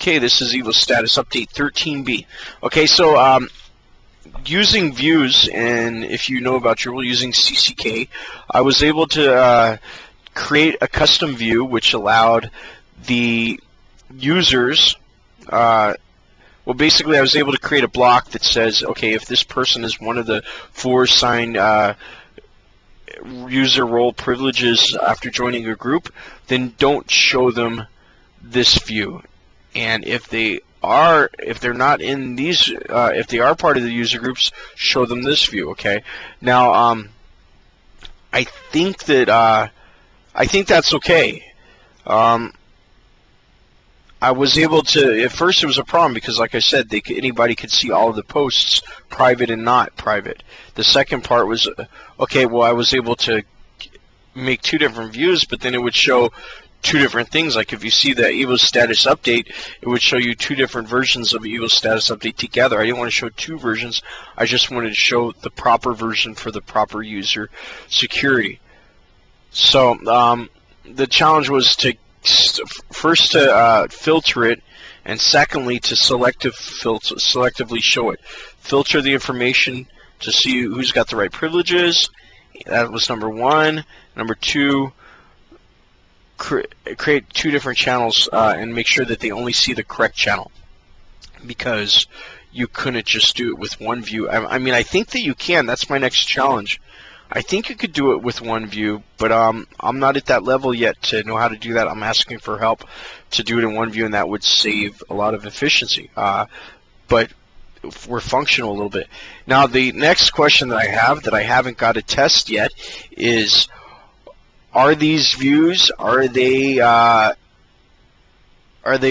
Okay, this is Evostat update 13B. Okay, so using views, and if you know about Drupal, using CCK, I was able to create a custom view which allowed the users, well, basically I was able to create a block that says, okay, if this person is one of the 4 assigned user role privileges after joining a group, then don't show them this view. And if they're not in these, if they are part of the user groups, show them this view. Okay. Now, I think that's okay. I was able to. At first, it was a problem because, like I said, anybody could see all of the posts, private and not private. The second part was, okay, well, I was able to make 2 different views, but then it would show 2 different things. Like if you see the Evostat update, it would show you 2 different versions of Evostat update together. I didn't want to show 2 versions. I just wanted to show the proper version for the proper user security. So the challenge was to first to filter it, and secondly to selectively show it. Filter the information to see who's got the right privileges. That was number 1. Number 2, create 2 different channels and make sure that they only see the correct channel, because you couldn't just do it with 1 view. I mean, I think that you can. That's my next challenge. I think you could do it with 1 view, but I'm not at that level yet to know how to do that. I'm asking for help to do it in 1 view, and that would save a lot of efficiency. But we're functional a little bit. Now, the next question that I have that I haven't got a test yet is, are these views, are they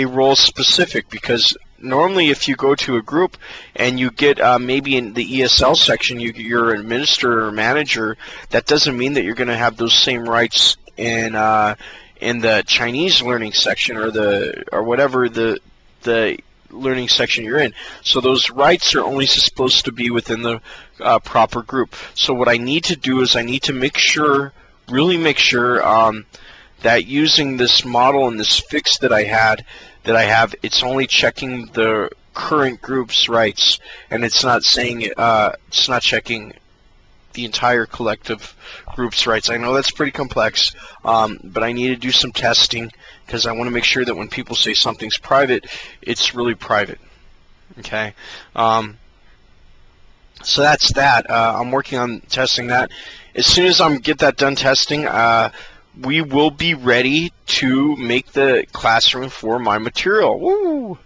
role specific? Because normally if you go to a group and you get maybe in the ESL section you're an administrator or manager, that doesn't mean that you're going to have those same rights in the Chinese learning section or whatever the learning section you're in. So those rights are only supposed to be within the proper group. So what I need to do is I need to really make sure that using this model and this fix that I have, it's only checking the current group's rights, and it's not saying it's not checking the entire collective group's rights. I know that's pretty complex, but I need to do some testing because I want to make sure that when people say something's private, it's really private. Okay. So that's that. I'm working on testing that. As soon as I get that done testing, we will be ready to make the classroom for my material. Woo!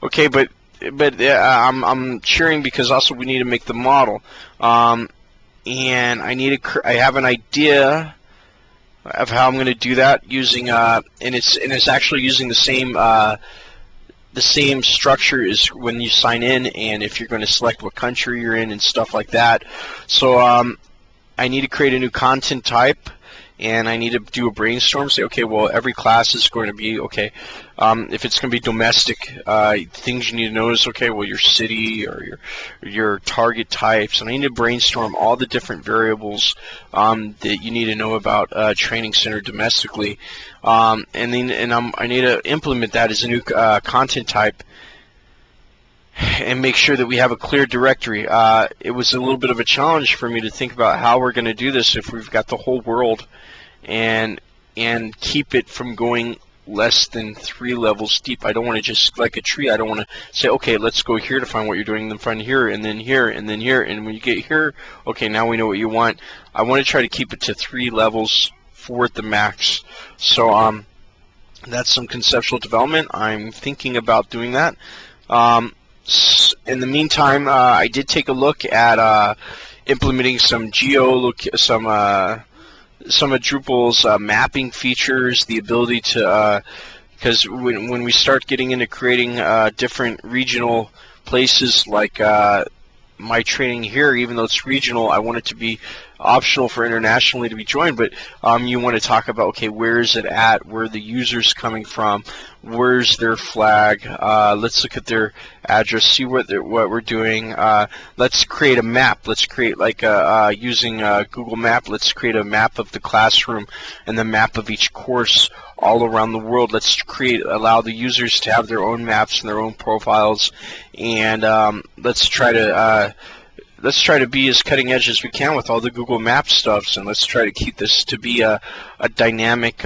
Okay, but I'm cheering because also we need to make the model, and I have an idea of how I'm going to do that using and it's actually using the same structure as when you sign in, and if you're going to select what country you're in and stuff like that. So I need to create a new content type, and I need to do a brainstorm, say, okay, well, every class is going to be, okay, if it's going to be domestic, things you need to know is, okay, well, your city or your target types, and I need to brainstorm all the different variables that you need to know about Training Center domestically, and I need to implement that as a new content type, and make sure that we have a clear directory. It was a little bit of a challenge for me to think about how we're going to do this if we've got the whole world, and keep it from going less than 3 levels deep. I don't want to just like a tree. I don't want to say, okay, let's go here to find what you're doing, then find here, and then here, and then here, and when you get here, okay, now we know what you want. I want to try to keep it to 3 levels, 4 at the max. So that's some conceptual development. I'm thinking about doing that. In the meantime, I did take a look at implementing some some of Drupal's mapping features, the ability to, because when we start getting into creating different regional places like my training here, even though it's regional, I want it to be optional for internationally to be joined, but you want to talk about, okay, where is it at, where are the users coming from, where's their flag, let's look at their address, see what we're doing, let's create a map, let's create like using Google Map, let's create a map of the classroom and the map of each course all around the world. Let's allow the users to have their own maps and their own profiles, and let's try to be as cutting edge as we can with all the Google Maps stuffs, and let's try to keep this to be a dynamic,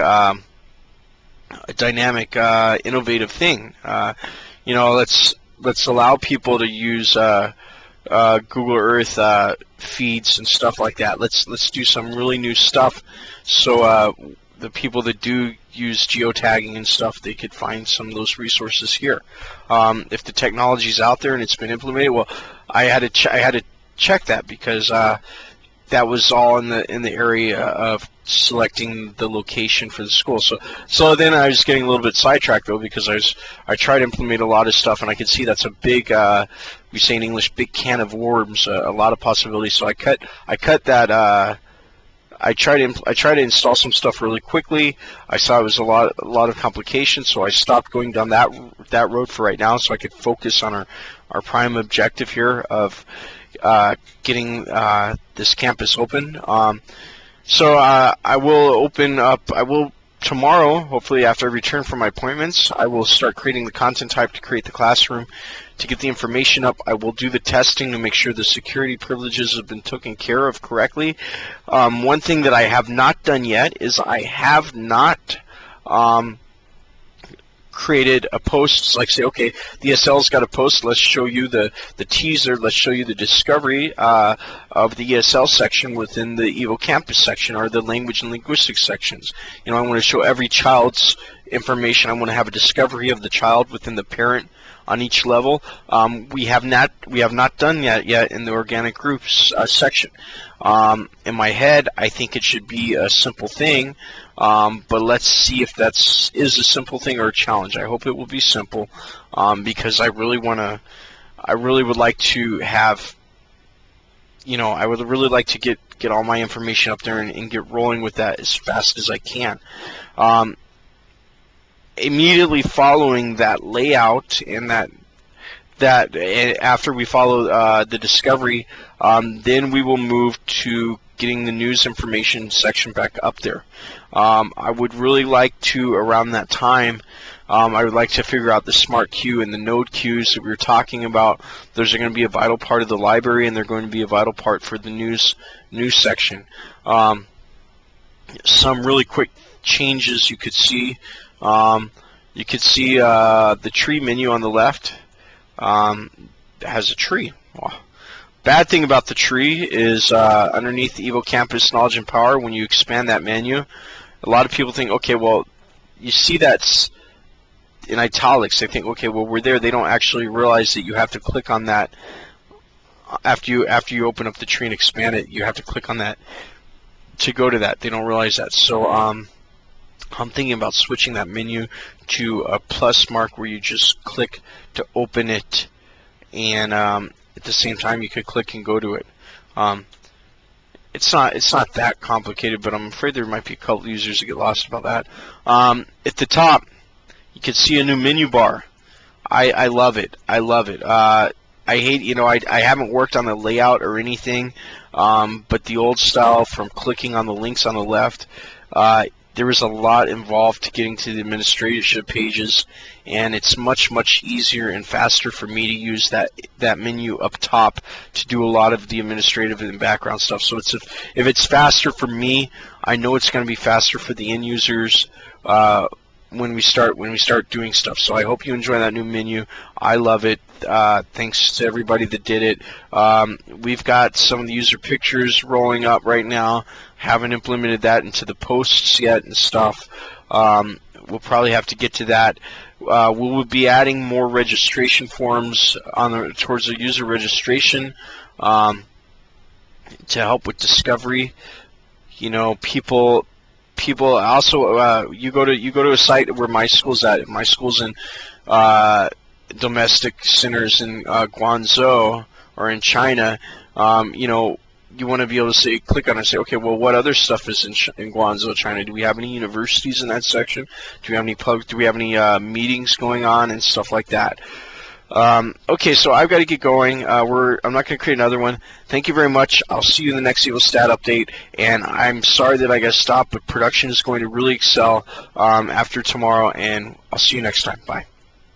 innovative thing. You know, let's allow people to use Google Earth feeds and stuff like that. Let's do some really new stuff, so the people that do use geotagging and stuff, they could find some of those resources here. If the technology's out there and it's been implemented, well, I had to check that, because that was all in the area of selecting the location for the school. So then I was getting a little bit sidetracked, though, because I tried to implement a lot of stuff, and I could see that's a big, we say in English, big can of worms, a lot of possibilities. So I cut that. I tried to install some stuff really quickly. I saw it was a lot of complications, so I stopped going down that road for right now, so I could focus on our prime objective here of getting this campus open. So I will open up. Tomorrow, hopefully after I return from my appointments, I will start creating the content type to create the classroom, to get the information up. I will do the testing to make sure the security privileges have been taken care of correctly. One thing that I have not done yet is I have not created a post, like say, okay, the ESL's got a post, let's show you the teaser, let's show you the discovery of the ESL section within the Evo Campus section, or the language and linguistics sections. You know, I want to show every child's information. I want to have a discovery of the child within the parent on each level. We have not done that yet in the organic groups section. In my head, I think it should be a simple thing, but let's see if is a simple thing or a challenge. I hope it will be simple, because I really would like to have, you know, I would really like to get all my information up there and get rolling with that as fast as I can. Immediately following that layout and that after we follow the discovery, then we will move to getting the news information section back up there. I would really like to, around that time, I would like to figure out the smart queue and the node queues that we were talking about. Those are going to be a vital part of the library, and they're going to be a vital part for the news section. Some really quick changes you could see. You could see the tree menu on the left has a tree. Wow. Bad thing about the tree is underneath the Evo Campus Knowledge and Power, when you expand that menu, a lot of people think, okay, well, you see that's in italics. They think, okay, well, we're there. They don't actually realize that you have to click on that after you open up the tree and expand it. You have to click on that to go to that. They don't realize that. So I'm thinking about switching that menu to a plus mark where you just click to open it, and at the same time you could click and go to it. It's not that complicated, but I'm afraid there might be a couple users that get lost about that. At the top, you can see a new menu bar. I love it. I love it. I hate, you know, I haven't worked on the layout or anything, but the old style from clicking on the links on the left, there was a lot involved to getting to the administration pages, and it's much easier and faster for me to use that menu up top to do a lot of the administrative and background stuff. So if it's faster for me, I know it's going to be faster for the end users when we start doing stuff. So I hope you enjoy that new menu. I love it. Thanks to everybody that did it. We've got some of the user pictures rolling up right now. Haven't implemented that into the posts yet and stuff. We'll probably have to get to that. We will be adding more registration forms towards the user registration to help with discovery. You know, people also, you go to a site where my school's at. My school's in domestic centers in Guangzhou or in China. You know, you want to be able to say, click on it and say, okay, well, what other stuff is in Guangzhou, China? Do we have any universities in that section? Do we have any meetings going on and stuff like that? Okay, so I've got to get going. I'm not going to create another one. Thank you very much. I'll see you in the next Evostat update. And I'm sorry that I got to stop, but production is going to really excel after tomorrow. And I'll see you next time. Bye.